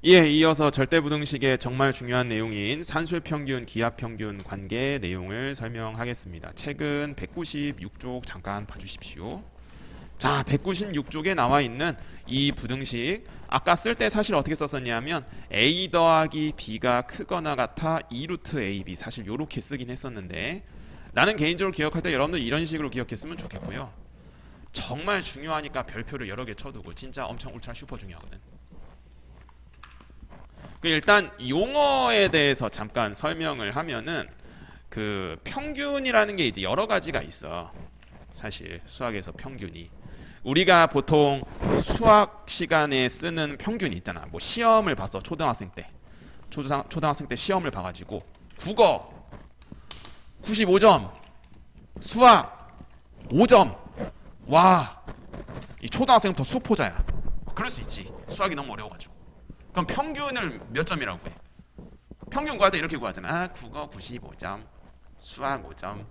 이에 이어서 절대부등식의 정말 중요한 내용인 산술평균, 기하평균 관계 내용을 설명하겠습니다. 책은 196쪽 잠깐 봐주십시오. 자, 196쪽에 나와 있는 이 부등식, 아까 쓸 때 사실 어떻게 썼었냐면 a 더하기 b가 크거나 같아 2루트 ab, 사실 이렇게 쓰긴 했었는데 나는 개인적으로 기억할 때 여러분들 이런 식으로 기억했으면 좋겠고요. 정말 중요하니까 별표를 여러 개 쳐두고, 진짜 엄청 울트라 슈퍼 중요하거든. 일단 용어에 대해서 잠깐 설명을 하면은, 그 평균이라는 게 이제 여러 가지가 있어. 사실 수학에서 평균이, 우리가 보통 수학 시간에 쓰는 평균이 있잖아. 뭐 시험을 봐서 초등학생 때 시험을 봐가지고 국어 95점, 수학 5점. 와, 이 초등학생부터 수포자야. 그럴 수 있지. 수학이 너무 어려워가지고. 그럼 평균을 몇 점이라고 해? 평균 구할 때 이렇게 구하잖아. 아, 국어 95점, 수학 5점.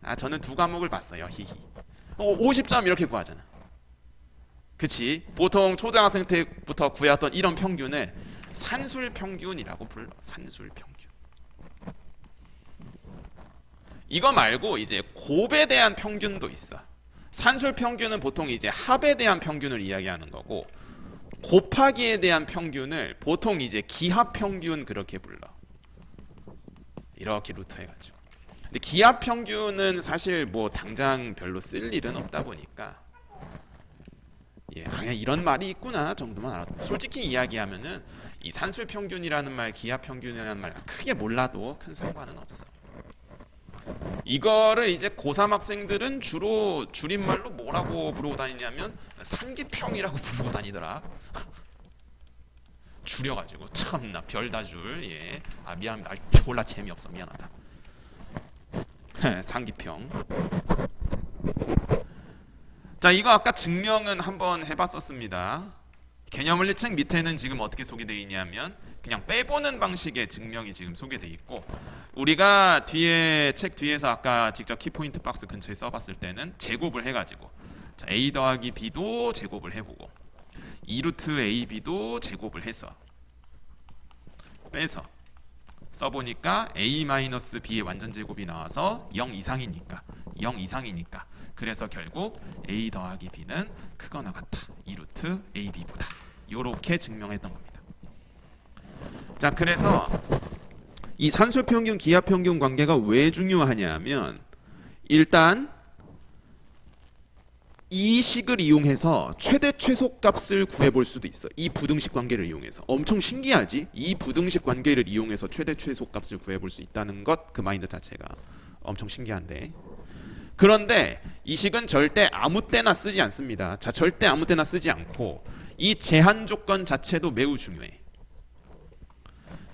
아, 저는 두 과목을 봤어요. 히히. 50점 이렇게 구하잖아. 그치? 보통 초등학생 때부터 구해왔던 이런 평균을 산술 평균이라고 불러. 산술 평균. 이거 말고 이제 곱에 대한 평균도 있어. 산술 평균은 보통 이제 합에 대한 평균을 이야기하는 거고, 곱하기에 대한 평균을 보통 이제 기하 평균 그렇게 불러. 이렇게 루트 해가지고. 근데 기하 평균은 사실 뭐 당장 별로 쓸 일은 없다 보니까, 예, 그냥 이런 말이 있구나 정도만 알아도, 솔직히 이야기하면은 이 산술 평균이라는 말, 기하 평균이라는 말 크게 몰라도 큰 상관은 없어. 이거를 이제 고3 학생들은 주로 줄임말로 뭐라고 부르고 다니냐면 산기평이라고 부르고 다니더라. 줄여가지고 참나 별다줄. 예, 아 미안합니다. 졸라 재미없어, 미안하다. 산기평. 자, 이거 아까 증명은 한번 해봤었습니다. 개념원리책 밑에는 지금 어떻게 소개되어 있냐면 그냥 빼보는 방식의 증명이 지금 소개되어 있고, 우리가 뒤에 책 뒤에서 아까 직접 키포인트 박스 근처에 써봤을 때는 제곱을 해가지고, 자, a 더하기 b도 제곱을 해보고 2루트 ab도 제곱을 해서 빼서 써보니까 a-b의 완전 제곱이 나와서 0 이상이니까 그래서 결국 a 더하기 b는 크거나 같다 2루트 ab보다, 이렇게 증명했던 겁니다. 자, 그래서 이 산술평균, 기하평균 관계가 왜 중요하냐면, 일단 이 식을 이용해서 최대 최소값을 구해볼 수도 있어. 이 부등식 관계를 이용해서. 엄청 신기하지? 이 부등식 관계를 이용해서 최대 최소값을 구해볼 수 있다는 것, 그 마인드 자체가 엄청 신기한데, 그런데 이 식은 절대 아무 때나 쓰지 않습니다. 자, 절대 아무 때나 쓰지 않고 이 제한 조건 자체도 매우 중요해.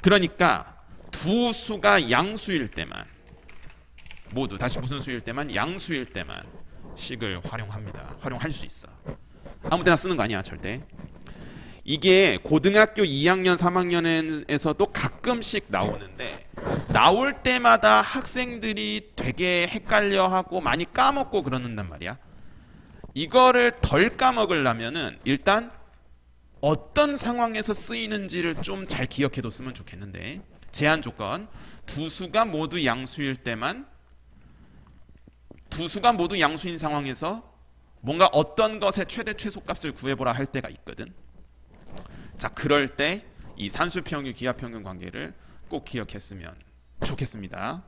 그러니까 두 수가 양수일 때만, 모두 다시 무슨 수일 때만? 양수일 때만 식을 활용할 수 있어. 아무 때나 쓰는 거 아니야, 절대. 이게 고등학교 2학년, 3학년에서도 가끔씩 나오는데, 나올 때마다 학생들이 되게 헷갈려하고 많이 까먹고 그러는단 말이야. 이거를 덜 까먹으려면은 일단 어떤 상황에서 쓰이는지를 좀 잘 기억해뒀으면 좋겠는데, 제한 조건, 두 수가 모두 양수일 때만, 두 수가 모두 양수인 상황에서 뭔가 어떤 것의 최대 최소값을 구해보라 할 때가 있거든. 자, 그럴 때 이 산술평균, 기하평균 관계를 꼭 기억했으면 좋겠습니다.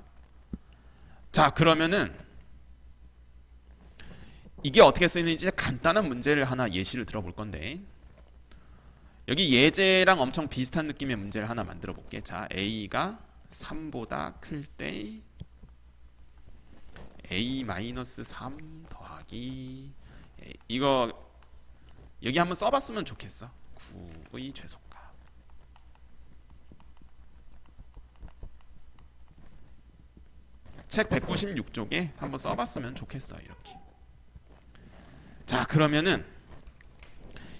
자, 그러면은 이게 어떻게 쓰이는지 간단한 문제를 하나 예시를 들어볼 건데, 여기 예제랑 엄청 비슷한 느낌의 문제를 하나 만들어 볼게. 자, a가 3보다 클 때 a-3 더하기, 이거 여기 한번 써봤으면 좋겠어. 9의 최소값. 책 196쪽에 한번 써봤으면 좋겠어, 이렇게. 자, 그러면은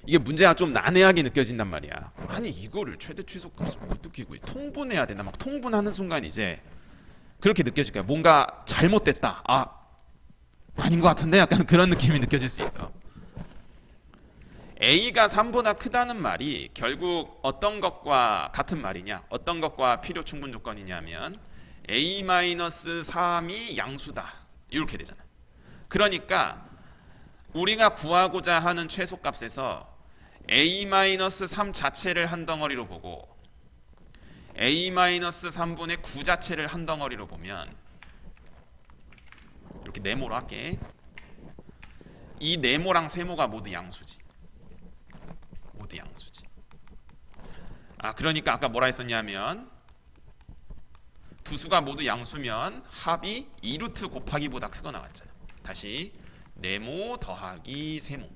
이게 문제가 좀 난해하게 느껴진단 말이야. 아니, 이거를 최대 최소값을 어떻게 구해? 통분해야 되나? 막 통분하는 순간 이제 그렇게 느껴질 거야. 뭔가 잘못됐다. 아, 아닌 것 같은데? 약간 그런 느낌이 느껴질 수 있어. a가 3보다 크다는 말이 결국 어떤 것과 같은 말이냐, 어떤 것과 필요 충분 조건이냐면 a-3이 양수다 이렇게 되잖아. 그러니까 우리가 구하고자 하는 최소값에서 a-3 자체를 한 덩어리로 보고 a-3분의 9 자체를 한 덩어리로 보면 이렇게 네모로 할게. 이 네모랑 세모가 모두 양수지. 모두 양수지. 그러니까 아까 뭐라 했었냐면 두 수가 모두 양수면 합이 2루트 곱하기보다 크거나 같잖아. 다시 네모 더하기 세모.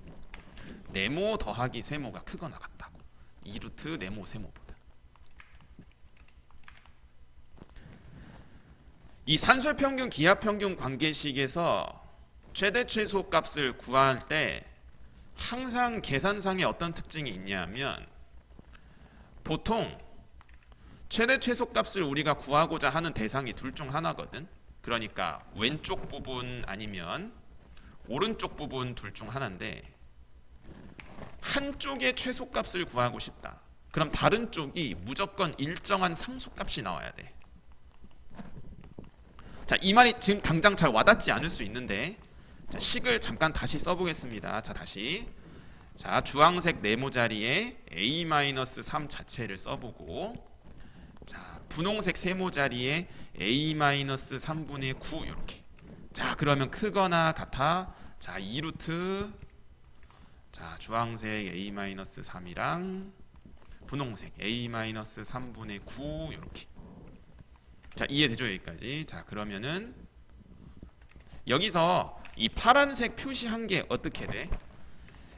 네모 더하기 세모가 크거나 같다고. 2루트 네모 세모보다. 이 산술평균 기하평균 관계식에서 최대 최소 값을 구할 때 항상 계산상에 어떤 특징이 있냐면 보통 최대 최소 값을 우리가 구하고자 하는 대상이 둘 중 하나거든. 그러니까 왼쪽 부분 아니면 오른쪽 부분 둘 중 하나인데 한쪽의 최소값을 구하고 싶다. 그럼 다른 쪽이 무조건 일정한 상수값이 나와야 돼. 자, 이 말이 지금 당장 잘 와닿지 않을 수 있는데 자, 식을 잠깐 다시 써보겠습니다. 자, 다시 자 주황색 네모 자리에 a-3 자체를 써보고 자 분홍색 세모 자리에 a-3분의 9 이렇게. 자 그러면 크거나 같아. 자 2루트 자 주황색 a-3이랑 분홍색 a-3분의 9 이렇게. 자 이해되죠 여기까지? 자 그러면은 여기서 이 파란색 표시한 게 어떻게 돼?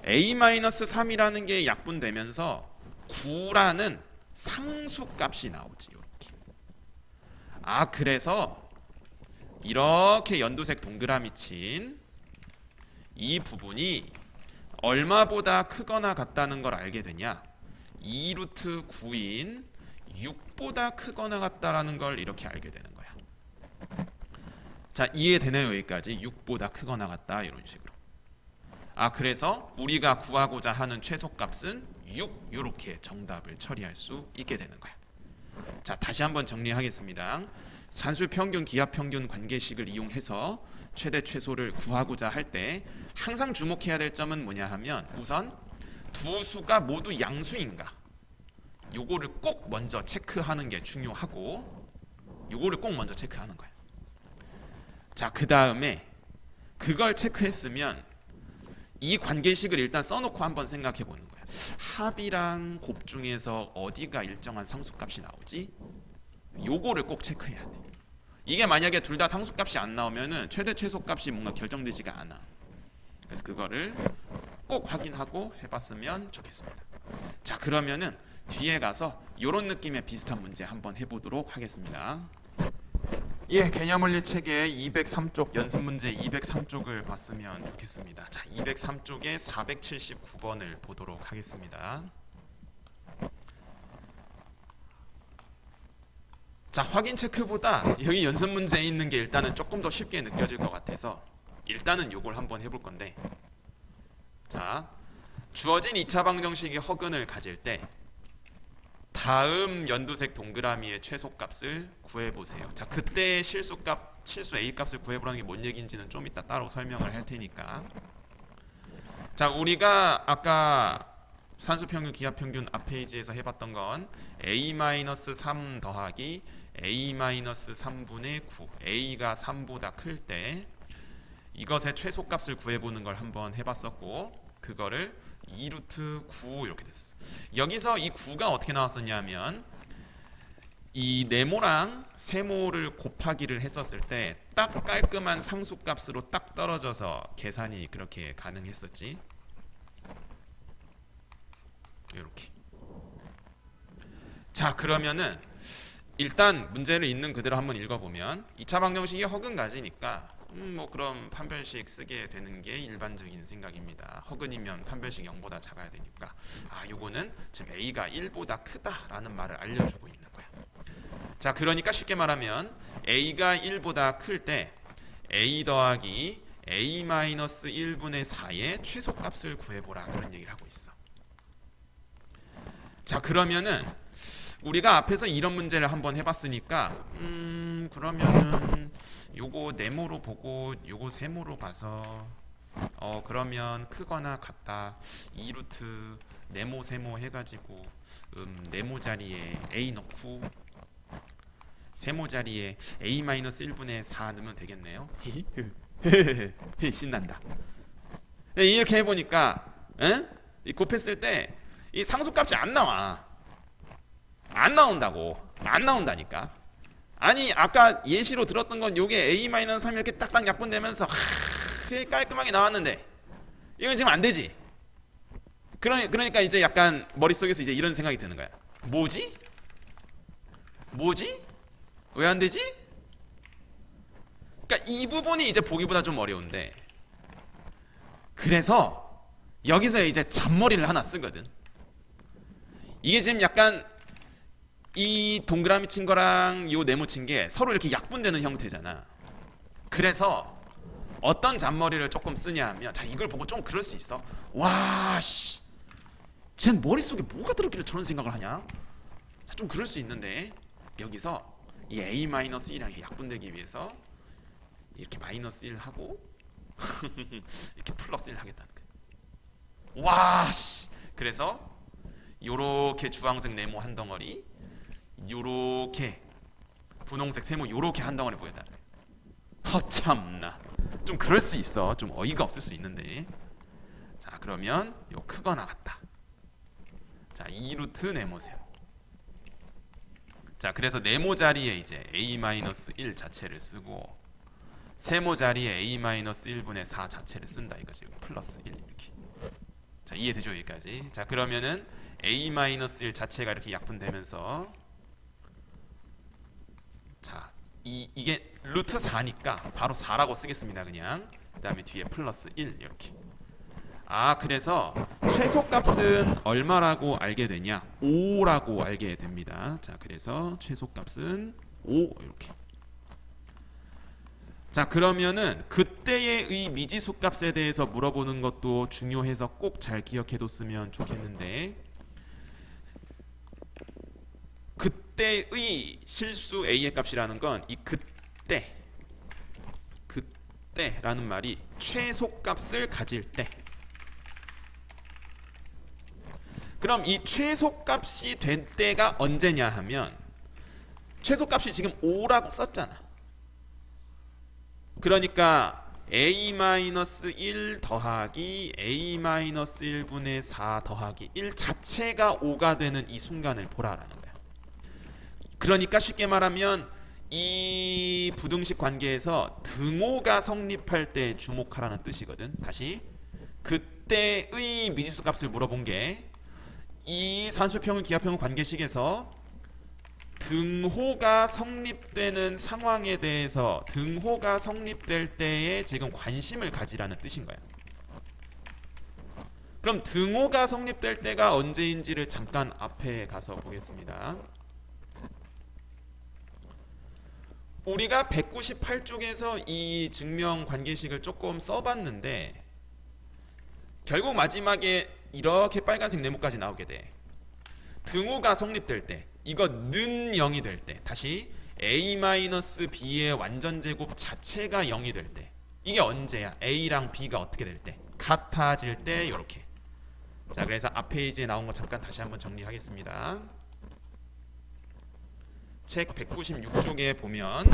a-3이라는 게 약분되면서 9라는 상수값이 나오지 이렇게. 그래서 이렇게 연두색 동그라미 친 이 부분이 얼마보다 크거나 같다는 걸 알게 되냐? 2루트 9인 6보다 크거나 같다라는 걸 이렇게 알게 되는 거야. 자 이해되네요 여기까지? 6보다 크거나 같다 이런 식으로. 그래서 우리가 구하고자 하는 최소값은 6 이렇게 정답을 처리할 수 있게 되는 거야. 자 다시 한번 정리하겠습니다. 산술평균 기하평균 관계식을 이용해서 최대 최소를 구하고자 할 때 항상 주목해야 될 점은 뭐냐 하면 우선 두 수가 모두 양수인가 요거를 꼭 먼저 체크하는 게 중요하고 요거를 꼭 먼저 체크하는 거야. 자 그 다음에 그걸 체크했으면 이 관계식을 일단 써놓고 한번 생각해 보는 거야. 합이랑 곱 중에서 어디가 일정한 상수값이 나오지? 요거를 꼭 체크해야 돼. 이게 만약에 둘 다 상수값이 안 나오면은 최대 최소값이 뭔가 결정되지가 않아. 그래서 그거를 꼭 확인하고 해봤으면 좋겠습니다. 자 그러면은 뒤에 가서 이런 느낌의 비슷한 문제 한번 해보도록 하겠습니다. 개념원리 책의 203쪽 연습 문제 203쪽을 봤으면 좋겠습니다. 자 203쪽에 479번을 보도록 하겠습니다. 자 확인 체크보다 여기 연습 문제에 있는 게 일단은 조금 더 쉽게 느껴질 것 같아서 일단은 요걸 한번 해볼 건데 자 주어진 2차 방정식의 허근을 가질 때 다음 연두색 동그라미의 최소값을 구해보세요. 자 그때의 실수 A 값을 구해보라는 게 뭔 얘기인지는 좀 이따 따로 설명을 할 테니까. 자 우리가 아까 산수평균 기하평균 앞 페이지에서 해봤던 건 a-3 더하기 a-3분의 9 a가 3보다 클 때 이것의 최소값을 구해보는 걸 한번 해봤었고 그거를 2루트 9 이렇게 됐었어. 여기서 이 9가 어떻게 나왔었냐면 이 네모랑 세모를 곱하기를 했었을 때 딱 깔끔한 상수값으로 딱 떨어져서 계산이 그렇게 가능했었지. 이렇게. 자 그러면은 일단 문제를 있는 그대로 한번 읽어보면 2차 방정식이 허근 가지니까 뭐 그럼 판별식 쓰게 되는 게 일반적인 생각입니다. 허근이면 판별식 0보다 작아야 되니까 요거는 지금 a가 1보다 크다라는 말을 알려주고 있는 거야. 자 그러니까 쉽게 말하면 a가 1보다 클 때 a 더하기 a-1분의 4의 최소값을 구해보라 그런 얘기를 하고 있어. 자, 그러면은 우리가 앞에서 이런 문제를 한번 해봤으니까 그러면은 요거 네모로 보고 요거 세모로 봐서 그러면 크거나 같다 2루트 네모 세모 해가지고 네모 자리에 a 넣고 세모 자리에 a-1분의 4 넣으면 되겠네요. 신난다. 이렇게 해보니까 이 곱했을 때 이 상수값이 안 나와. 안 나온다고. 안 나온다니까. 아니 아까 예시로 들었던 건 요게 a-3 이렇게 딱딱 약분되면서 깔끔하게 나왔는데 이건 지금 안 되지. 그러니까 이제 약간 머릿속에서 이제 이런 생각이 드는 거야. 뭐지? 왜 안 되지? 그러니까 이 부분이 이제 보기보다 좀 어려운데, 그래서 여기서 이제 잔머리를 하나 쓰거든. 이게 지금 약간 이 동그라미 친 거랑 요 네모 친 게 서로 이렇게 약분되는 형태잖아. 그래서 어떤 잔머리를 조금 쓰냐 하면, 자 이걸 보고 좀 그럴 수 있어. 와 씨, 쟨 머릿속에 뭐가 들었길래 저런 생각을 하냐. 자, 좀 그럴 수 있는데 여기서 이 a-1이랑 약분되기 위해서 이렇게 -1 하고 이렇게 +1 하겠다는 거야. 와 씨, 그래서 요렇게 주황색 네모 한 덩어리, 요렇게 분홍색 세모 요렇게 한 덩어리 보였다는 거야. 참나, 좀 그럴 수 있어. 좀 어이가 없을 수 있는데. 자, 그러면 요 크거나 같다. 자, 2루트 네모 세모. 자, 그래서 네모 자리에 이제 a-1 자체를 쓰고 세모 자리에 a-1분의 4 자체를 쓴다 이거지. +1 이렇게. 자, 이해되죠 여기까지? 자, 그러면은 a-1 자체가 이렇게 약분되면서, 자, 이게 루트 4니까 바로 4라고 쓰겠습니다. 그냥. 그다음에 뒤에 +1 이렇게. 아, 그래서 최소값은 얼마라고 알게 되냐? 5라고 알게 됩니다. 자, 그래서 최소값은 5 이렇게. 자, 그러면은 그때의 의 미지수 값에 대해서 물어보는 것도 중요해서 꼭 잘 기억해뒀으면 좋겠는데, 그때의 실수 a의 값이라는 건 이 그때라는 말이 최소값을 가질 때. 그럼 이 최소값이 된 때가 언제냐 하면, 최소값이 지금 5라고 썼잖아. 그러니까 a-1 더하기 a-1분의 4 더하기 1 자체가 5가 되는 이 순간을 보라라는 거야. 그러니까 쉽게 말하면 이 부등식 관계에서 등호가 성립할 때 주목하라는 뜻이거든. 다시, 그때의 미지수 값을 물어본 게 이 산수평은 기하평은 관계식에서 등호가 성립되는 상황에 대해서, 등호가 성립될 때에 지금 관심을 가지라는 뜻인 거야. 그럼 등호가 성립될 때가 언제인지를 잠깐 앞에 가서 보겠습니다. 우리가 198쪽에서 이 증명 관계식을 조금 써봤는데, 결국 마지막에 이렇게 빨간색 네모까지 나오게 돼. 등호가 성립될 때, 이거 는 0이 될 때, 다시 a-b의 완전제곱 자체가 0이 될 때, 이게 언제야? a랑 b가 어떻게 될 때? 같아질 때 이렇게. 자, 그래서 앞 페이지에 나온 거 잠깐 다시 한번 정리하겠습니다. 책 196쪽에 보면,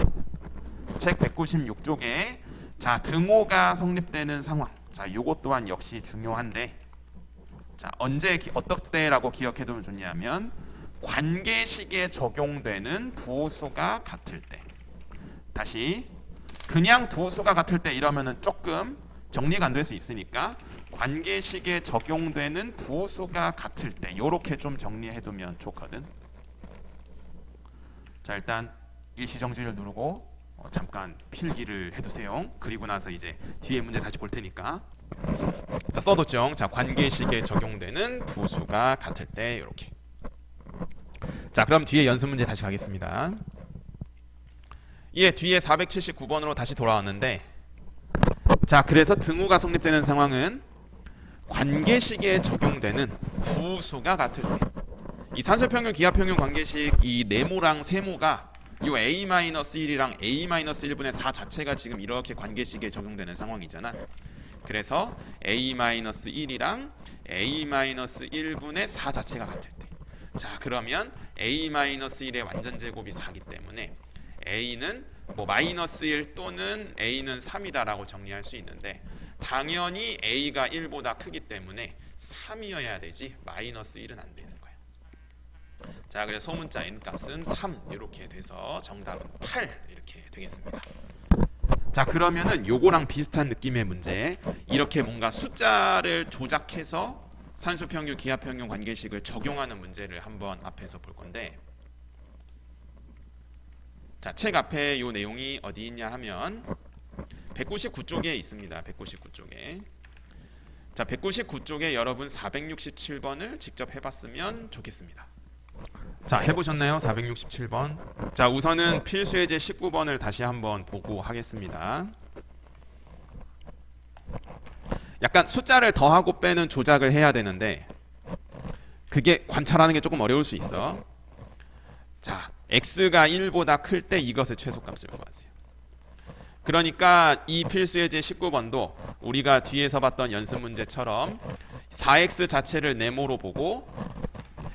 책 196쪽에 자, 등호가 성립되는 상황. 자, 요것 또한 역시 중요한데, 자, 언제 어떻게라고 기억해두면 좋냐면, 관계식에 적용되는 두 수가 같을 때. 다시, 그냥 두 수가 같을 때 이러면은 조금 정리가 안 될 수 있으니까 관계식에 적용되는 두 수가 같을 때 요렇게 좀 정리해두면 좋거든. 자, 일단 일시정지를 누르고 잠깐 필기를 해두세요. 그리고 나서 이제 뒤에 문제 다시 볼 테니까. 자, 써뒀죠. 자, 관계식에 적용되는 두 수가 같을 때 이렇게. 자, 그럼 뒤에 연습 문제 다시 가겠습니다. 예, 뒤에 479번으로 다시 돌아왔는데, 자, 그래서 등호가 성립되는 상황은 관계식에 적용되는 두 수가 같을 때. 이 산술평균 기하평균 관계식 이 네모랑 세모가 이 a-1이랑 a-1분의 4 자체가 지금 이렇게 관계식에 적용되는 상황이잖아. 그래서 a-1이랑 a-1분의 4 자체가 같을 때, 자 그러면 a-1의 완전 제곱이 4기 때문에 a는 뭐 -1 또는 a는 3이다라고 정리할 수 있는데, 당연히 a가 1보다 크기 때문에 3이어야 되지 -1은 안 되는 거야. 자, 그래서 소문자 n 값은 3 이렇게 돼서 정답은 8 이렇게 되겠습니다. 자, 그러면은 요거랑 비슷한 느낌의 문제, 이렇게 뭔가 숫자를 조작해서 산수평균 기하평균 관계식을 적용하는 문제를 한번 앞에서 볼 건데, 자, 책 앞에 요 내용이 어디 있냐 하면 199쪽에 있습니다. 199쪽에. 자, 199쪽에 여러분 467번을 직접 해봤으면 좋겠습니다. 자, 해보셨나요? 467번. 자, 우선은 필수예제 19번을 다시 한번 보고 하겠습니다. 약간 숫자를 더하고 빼는 조작을 해야 되는데 그게 관찰하는 게 조금 어려울 수 있어. 자, x가 1보다 클 때 이것의 최소값을 구하세요. 그러니까 이 필수예제 19번도 우리가 뒤에서 봤던 연습 문제처럼 4x 자체를 네모로 보고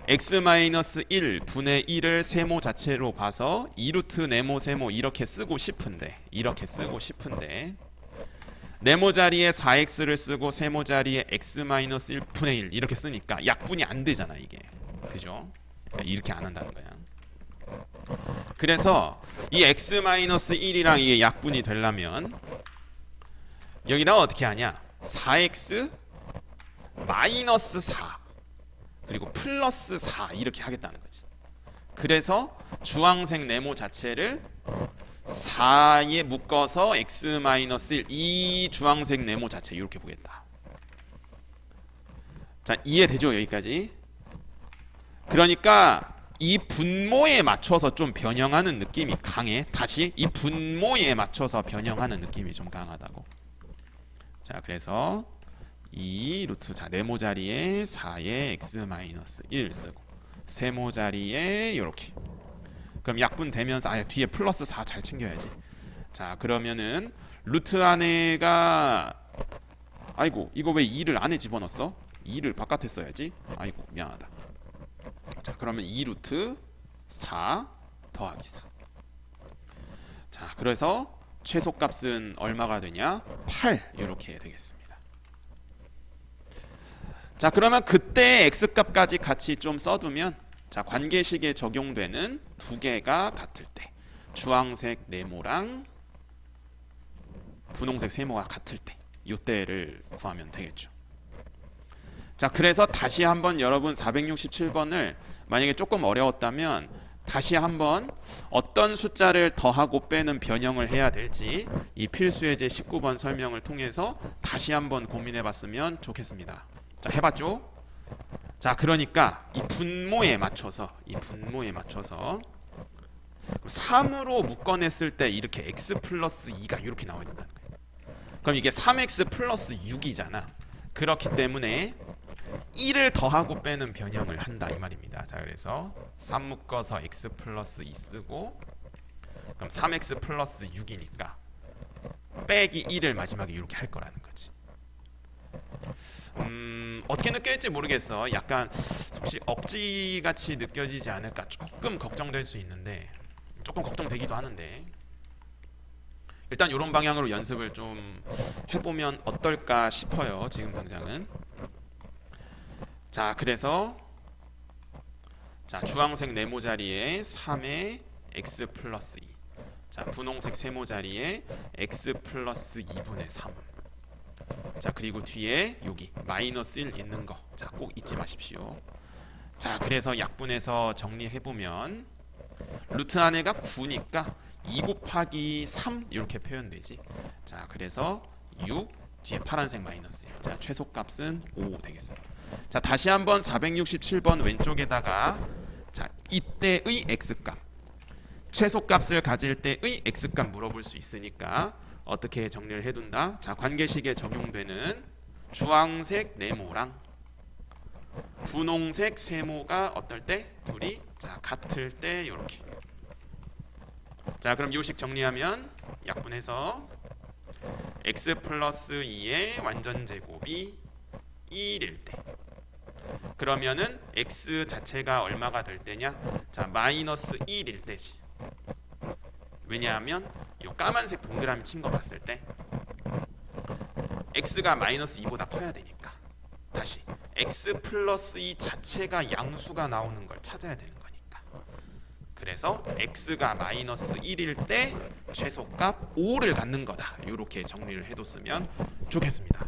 x-1 분의 1을 세모 자체로 봐서 2루트 네모 세모 이렇게 쓰고 싶은데 네모 자리에 4x를 쓰고 세모 자리에 x-1 분의 1 이렇게 쓰니까 약분이 안 되잖아 이게. 그죠? 이렇게 안 한다는 거야. 그래서 이 x-1이랑 이게 약분이 되려면 여기다가 어떻게 하냐, 4x 마이너스 4 그리고 플러스 4 이렇게 하겠다는 거지. 그래서 주황색 네모 자체를 4에 묶어서 x-1 이 주황색 네모 자체 이렇게 보겠다. 자, 이해되죠? 여기까지. 그러니까 이 분모에 맞춰서 좀 변형하는 느낌이 강해. 다시 이 분모에 맞춰서 변형하는 느낌이 좀 강하다고. 자, 그래서 이 루트, 자 네모 자리에 4의 x-1 쓰고 세모 자리에 이렇게. 그럼 약분 되면서 뒤에 플러스 4 잘 챙겨야지. 자, 그러면은 루트 안에가 아이고 이거 왜 2를 안에 집어넣었어? 2를 바깥에 써야지. 아이고 미안하다. 자, 그러면 2루트 4 더하기 4. 자, 그래서 최소값은 얼마가 되냐? 8 이렇게 되겠습니다. 자, 그러면 그때 x값까지 같이 좀 써두면, 자 관계식에 적용되는 두 개가 같을 때, 주황색 네모랑 분홍색 세모가 같을 때 이때를 구하면 되겠죠. 자, 그래서 다시 한번 여러분 467번을 만약에 조금 어려웠다면 다시 한번 어떤 숫자를 더하고 빼는 변형을 해야 될지 이 필수예제 19번 설명을 통해서 다시 한번 고민해 봤으면 좋겠습니다. 자, 해봤죠? 자, 그러니까 이 분모에 맞춰서 3으로 묶어냈을 때 이렇게 x 플러스 2가 이렇게 나와야 된다는 거예요. 그럼 이게 3x 플러스 6이잖아. 그렇기 때문에 1을 더하고 빼는 변형을 한다 이 말입니다. 자, 그래서 3 묶어서 x 플러스 2 쓰고, 그럼 3x 플러스 6이니까 빼기 1을 마지막에 이렇게 할 거라는 거지. 어떻게 느껴질지 모르겠어. 약간 혹시 억지같이 느껴지지 않을까 조금 걱정될 수 있는데, 조금 걱정되기도 하는데, 일단 이런 방향으로 연습을 좀 해보면 어떨까 싶어요. 지금 당장은. 자, 그래서 자 주황색 네모 자리에 3의 x 플러스 2, 자 분홍색 세모 자리에 x 플러스 2분의 3. 자, 그리고 뒤에 여기 마이너스 1 있는 거, 자 꼭 잊지 마십시오. 자, 그래서 약분해서 정리해보면 루트 안에가 9니까 2 곱하기 3 이렇게 표현되지. 자, 그래서 6 뒤에 파란색 마이너스 1. 자, 최소값은 5 되겠습니다. 자, 다시 한번 467번 왼쪽에다가 자 이때의 x값, 최소값을 가질 때의 x값 물어볼 수 있으니까 어떻게 정리를 해둔다? 자, 관계식에 적용되는 주황색 네모랑 분홍색 세모가 어떨 때? 둘이 자 같을 때 이렇게. 자 그럼 이 식 정리하면 약분해서 x 플러스 2의 완전 제곱이 1일 때 그러면은 x 자체가 얼마가 될 때냐? 자 마이너스 1일 때지. 왜냐하면 이 까만색 동그라미 친 거 봤을 때 x가 마이너스 2보다 커야 되니까. 다시 x 플러스 2 자체가 양수가 나오는 걸 찾아야 되는 거니까. 그래서 x가 마이너스 1일 때 최소값 5를 갖는 거다. 이렇게 정리를 해뒀으면 좋겠습니다.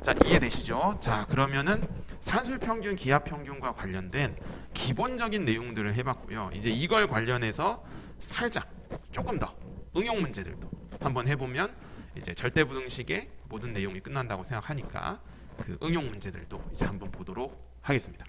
자 이해되시죠? 자 그러면은 산술평균, 기하평균과 관련된 기본적인 내용들을 해봤고요. 이제 이걸 관련해서 살짝 조금 더 응용 문제들도 한번 해보면 이제 절대부등식의 모든 내용이 끝난다고 생각하니까 그 응용 문제들도 이제 한번 보도록 하겠습니다.